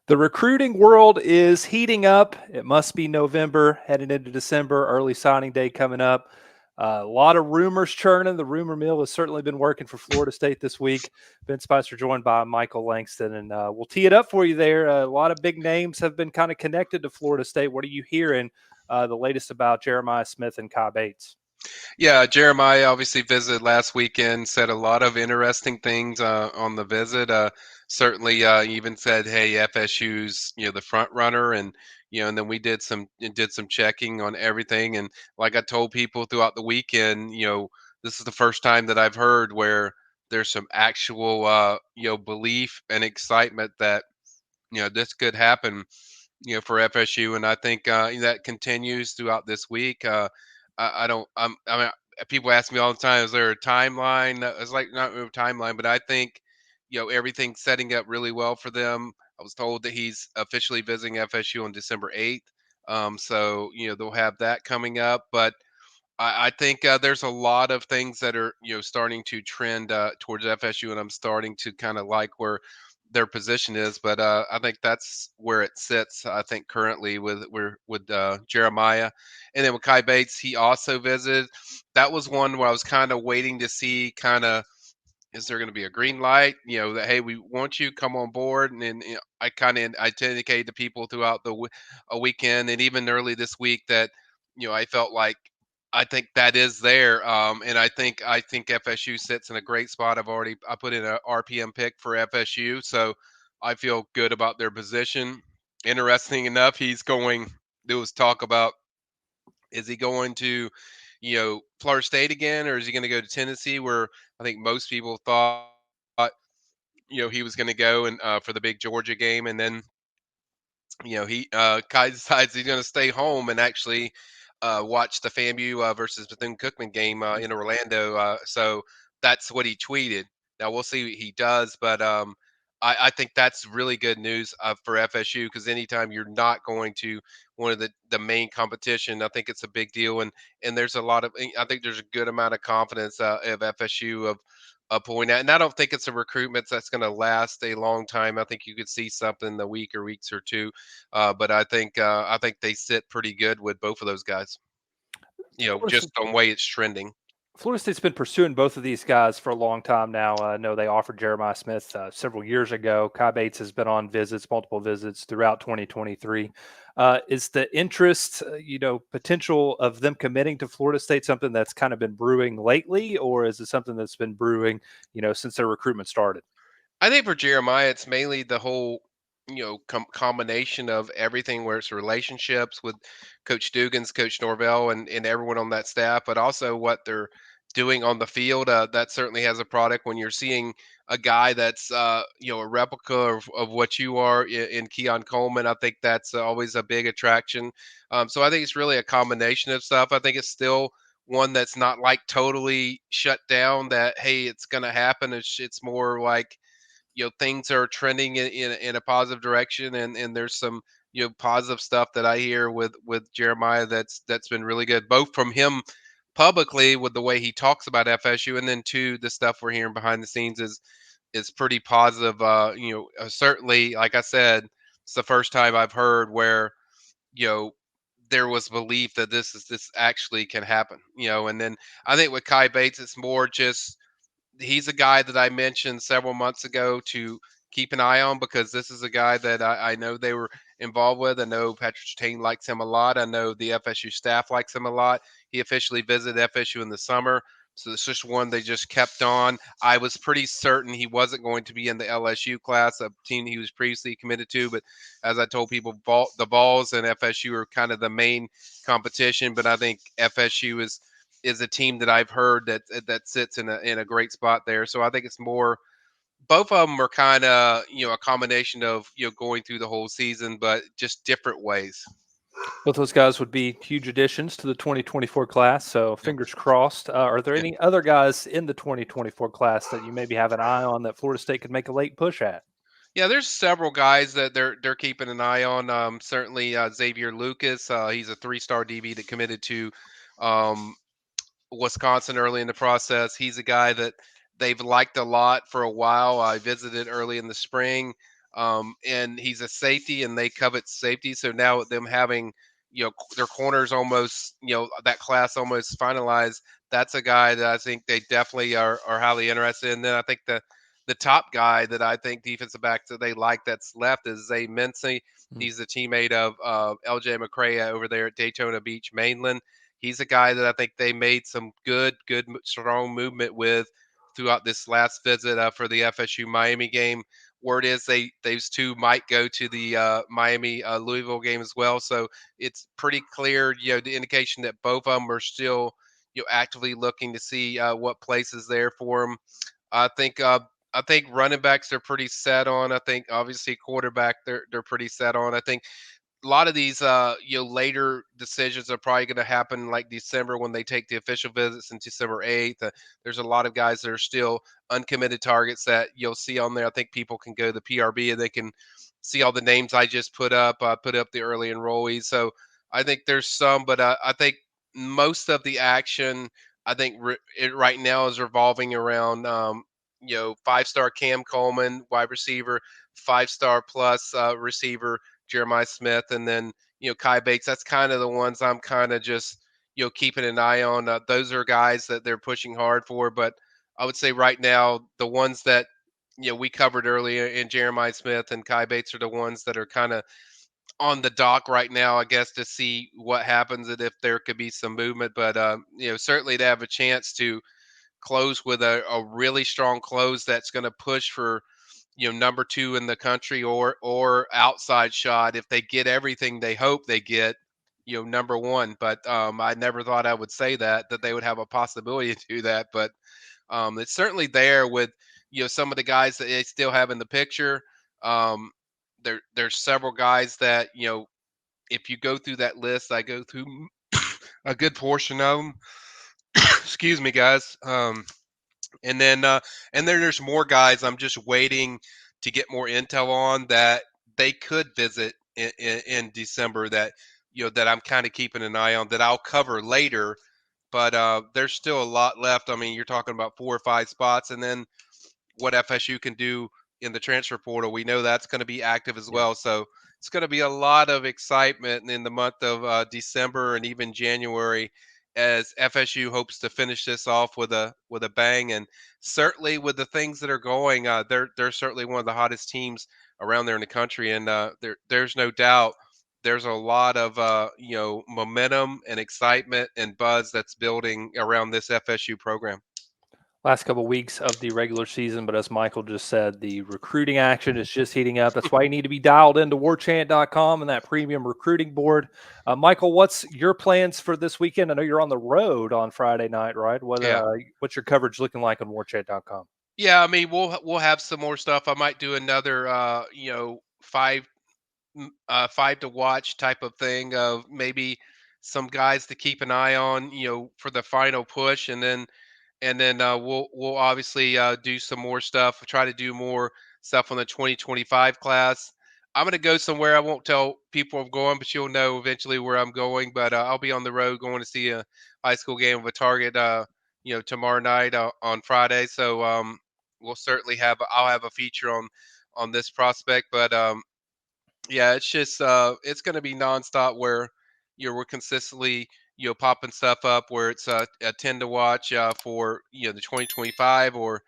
The recruiting world is heating up. It must be November, heading into December, early signing day coming up. A lot of rumors churning. The rumor mill has certainly been working for Florida State this week. Ben Spicer joined by Michael Langston, and we'll tee it up for you there. A lot of big names have been kind of connected to Florida State. What are you hearing the latest about Jeremiah Smith and Cai Bates? Yeah, Jeremiah obviously visited last weekend, said a lot of interesting things on the visit. Certainly, even said, "Hey, FSU's the front runner," and and then we did some checking on everything. And like I told people throughout the weekend, this is the first time that I've heard where there's some actual belief and excitement that this could happen for FSU, and I think that continues throughout this week. I don't. I mean, people ask me all the time, "Is there a timeline?" It's like not a timeline, but I think everything's setting up really well for them. I was told that he's officially visiting FSU on December 8th, so they'll have that coming up. But I think there's a lot of things that are starting to trend towards FSU, and I'm starting to kind of like where their position is. But I think that's where it sits. I think currently with Jeremiah, and then with Kai Bates, he also visited. That was one where I was kind of waiting to see kind of is there going to be a green light? That hey, we want you come on board, and then I indicated to people throughout a weekend and even early this week that I felt like I think that is there, and I think FSU sits in a great spot. I put in a RPM pick for FSU, so I feel good about their position. Interesting enough, he's going. There was talk about is he going to Florida State again, or is he going to go to Tennessee? Where I think most people thought he was going to go and for the big Georgia game, and then he Kai decides he's going to stay home and actually watch the FAMU versus Bethune Cookman game in Orlando. So that's what he tweeted. Now we'll see what he does, but I think that's really good news for FSU because anytime you're not going to one of the main competition, I think it's a big deal. And there's a lot of I think there's a good amount of confidence of FSU of pulling out. And I don't think it's a recruitment that's going to last a long time. I think you could see something in the week or weeks or two. But I think they sit pretty good with both of those guys. Florida Just on way it's trending. Florida State's been pursuing both of these guys for a long time now. I know they offered Jeremiah Smith several years ago. Kai Bates has been on visits, multiple visits throughout 2023. Is the interest, potential of them committing to Florida State something that's kind of been brewing lately, or is it something that's been brewing, since their recruitment started? I think for Jeremiah, it's mainly the whole combination of everything where it's relationships with Coach Dugans, Coach Norvell, and everyone on that staff, but also what they're doing on the field. That certainly has a product when you're seeing a guy that's a replica of what you are in Keon Coleman. I think that's always a big attraction. So I think it's really a combination of stuff. I think it's still one that's not like totally shut down that hey it's going to happen. It's more like things are trending in a positive direction, and there's some positive stuff that I hear with Jeremiah that's been really good, both from him publicly with the way he talks about FSU, and then two the stuff we're hearing behind the scenes is pretty positive. Certainly, like I said, it's the first time I've heard where you know there was belief that this actually can happen. And then I think with Kai Bates, it's more just he's a guy that I mentioned several months ago to keep an eye on because this is a guy that I know they were involved with. I know Patrick Tain likes him a lot. I know the FSU staff likes him a lot. He officially visited FSU in the summer. So it's just one they just kept on. I was pretty certain he wasn't going to be in the LSU class, a team he was previously committed to. But as I told people, the Vols and FSU are kind of the main competition. But I think FSU is a team that I've heard that sits in a great spot there. So I think it's more both of them are kind of a combination of going through the whole season, but just different ways. Both those guys would be huge additions to the 2024 class, so Yep. fingers crossed. Are there Yep. any other guys in the 2024 class that you maybe have an eye on that Florida State could make a late push at? Yeah, there's several guys that they're keeping an eye on. Certainly Xavier Lucas. He's a three-star DB that committed to um, Wisconsin early in the process. He's a guy that they've liked a lot for a while. I visited early in the spring. and he's a safety, and they covet safety. So now them having their corners almost that class almost finalized. That's a guy that I think they definitely are highly interested in. Then I think the top guy that I think defensive back that they like that's left is Zay Mincy. He's a teammate of LJ McCray over there at Daytona Beach, Mainland. He's a guy that I think they made some good, strong movement with throughout this last visit for the FSU Miami game. Word is those two might go to the Miami Louisville game as well. So it's pretty clear, the indication that both of them are still actively looking to see what place is there for them. I think running backs they're pretty set on. I think obviously quarterback they're pretty set on. I think a lot of these later decisions are probably going to happen like December when they take the official visits in December 8th. There's a lot of guys that are still uncommitted targets that you'll see on there. I think people can go to the PRB and they can see all the names I just put up. I put up the early enrollees. So I think there's some, but I think most of the action I think it right now is revolving around 5-star Cam Coleman, wide receiver, 5-star plus receiver Jeremiah Smith, and then Cai Bates. That's kind of the ones I'm kind of just keeping an eye on. Those are guys that they're pushing hard for, but I would say right now the ones that we covered earlier in Jeremiah Smith and Cai Bates are the ones that are kind of on the dock right now, I guess, to see what happens and if there could be some movement. But certainly to have a chance to close with a really strong close that's going to push for number 2 in the country or outside shot if they get everything they hope they get, number 1. But I never thought I would say that they would have a possibility to do that. But it's certainly there with some of the guys that they still have in the picture. There's several guys that if you go through that list, I go through a good portion of them. Excuse me, guys. And then there's more guys I'm just waiting to get more intel on that they could visit in December that that I'm kind of keeping an eye on that I'll cover later. But there's still a lot left. I mean, you're talking about 4 or 5 spots, and then what FSU can do in the transfer portal. We know that's going to be active as well. So it's going to be a lot of excitement in the month of December and even January as FSU hopes to finish this off with a bang. And certainly with the things that are going, they're certainly one of the hottest teams around there in the country. And there's no doubt there's a lot of momentum and excitement and buzz that's building around this FSU program. Last couple of weeks of the regular season, but as Michael just said, the recruiting action is just heating up. That's why you need to be dialed into warchant.com and that premium recruiting board. Michael, what's your plans for this weekend? I know you're on the road on Friday night, right? What's your coverage looking like on warchant.com? Yeah, I mean we'll have some more stuff. I might do another 5 to watch type of thing of maybe some guys to keep an eye on, for the final push, and then we'll obviously do some more stuff. Try to do more stuff on the 2025 class. I'm gonna go somewhere. I won't tell people I'm going, but you'll know eventually where I'm going. But I'll be on the road going to see a high school game of a target. Tomorrow night on Friday. So we'll certainly I'll have a feature on this prospect. But yeah, it's just it's going to be nonstop where we're consistently popping stuff up where it's a 10 to watch for the 2025 or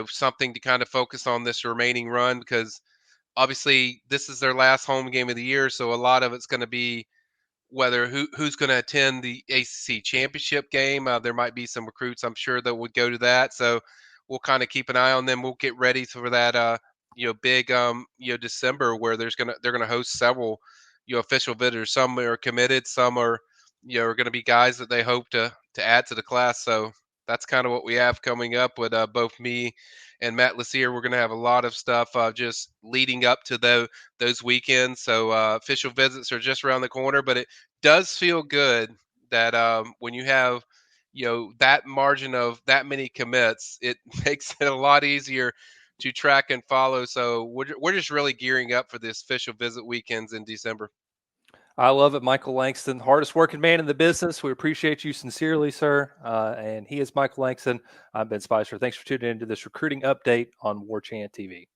something to kind of focus on this remaining run because obviously this is their last home game of the year, so a lot of it's going to be whether who's going to attend the ACC championship game. There might be some recruits, I'm sure, that would go to that. So we'll kind of keep an eye on them. We'll get ready for that, big, December where they're gonna host several, official visitors. Some are committed, some are, are going to be guys that they hope to add to the class. So that's kind of what we have coming up with both me and Matt Lassier. We're going to have a lot of stuff just leading up to those weekends. So official visits are just around the corner, but it does feel good that when you have that margin of that many commits, it makes it a lot easier to track and follow. So we're just really gearing up for this official visit weekends in December. I love it, Michael Langston, hardest working man in the business. We appreciate you sincerely, sir. And he is Michael Langston. I'm Ben Spicer. Thanks for tuning into this recruiting update on Warchant TV.